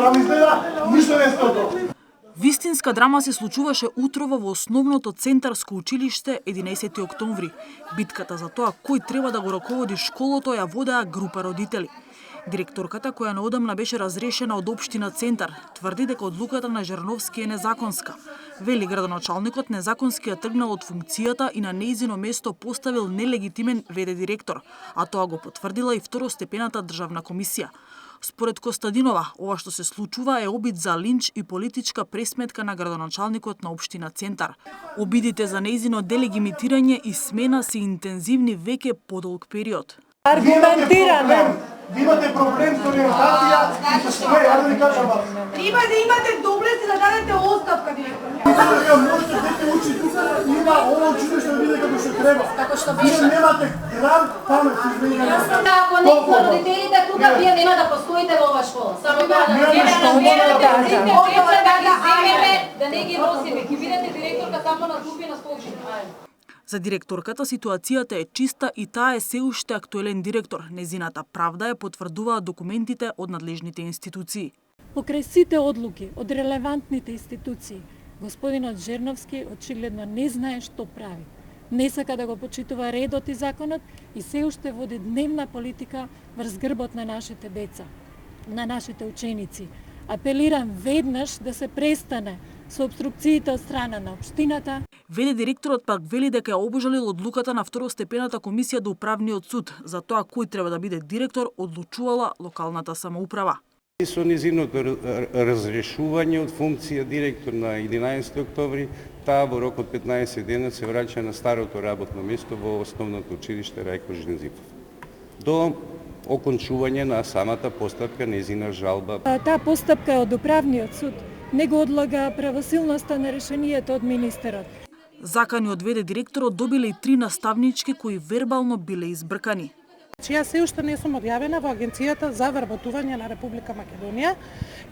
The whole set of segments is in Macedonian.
драма изгледа, ништо не стото. Вистинска драма се случуваше утрово во основното центарско училиште 11 октомври. Битката за тоа кој треба да го раководи школото ја водеа група родители. Директорката, која неодамна беше разрешена од општина Центар, тврди дека одлуката на Жерновски е незаконска. Вели градоначалникот незаконски ја тргнал од функцијата и на нејзино место поставил нелегитимен ВД директор, а тоа го потврдила и второстепената државна комисија. Според Костадинова, ова што се случува е обид за линч и политичка пресметка на градоначалникот на општина Центар. Обидите за нејзино делегимитирање и смена се интензивни веќе подолг период. Аргументирано. Ви имате проблем со ориентација и со све, ја да ви кажам вас. Треба да имате доблест да дадете оставка, директор. Дека можете дете учи тука, има ова училиште да биде како што треба. Како што беше. Вие немате грам памет, извинете. Ако не сме родителите тука, вие нема да постоите во оваа школа. Само тоа да да не ги носиме. Ќе бидете директорка само на клупи на Скопје. За директорката ситуацијата е чиста и таа е се уште актуелен директор. Незината правда ја потврдуваат документите од надлежните институции. Покрај сите одлуки од релевантните институции, господинот Жерновски очигледно не знае што прави. Не сака да го почитува редот и законот и се уште води дневна политика врз грбот на нашите деца, на нашите ученици. Апелирам веднаш да се престане со обструкциите од страна на општината. ВД директорот пак вели дека ја обожалил одлуката на второстепената комисија до управниот суд за тоа кој треба да биде директор одлучувала локалната самоуправа. Со низиното разрешување од функција директор на 11 октомври, таа во рок од 15 дена се враќа на старото работно место во основното училиште Рајко Жензипов. До окончување на самата постапка незина жалба. Таа постапка од управниот суд не го одлага правосилноста на решението од министерот. Закани од ВД директорот добиле и 3 наставнички кои вербално биле избркани. Јас се уште не сум одјавена во Агенцијата за вработување на Република Македонија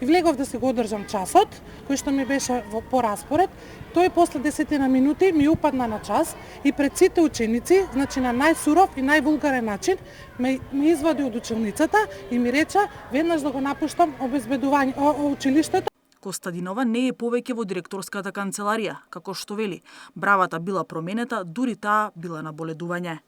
и влегов да се го одржам часот, кој што ми беше по распоред. Тој после 10 минути ми упадна на час и пред сите ученици, значи на најсуров и највулгарен начин, ме извади од училницата и ми рече веднаш да го напуштам обезбедување училиштето. Костадинова не е повеќе во директорската канцеларија, како што вели. Бравата била променета, дури таа била на боледување.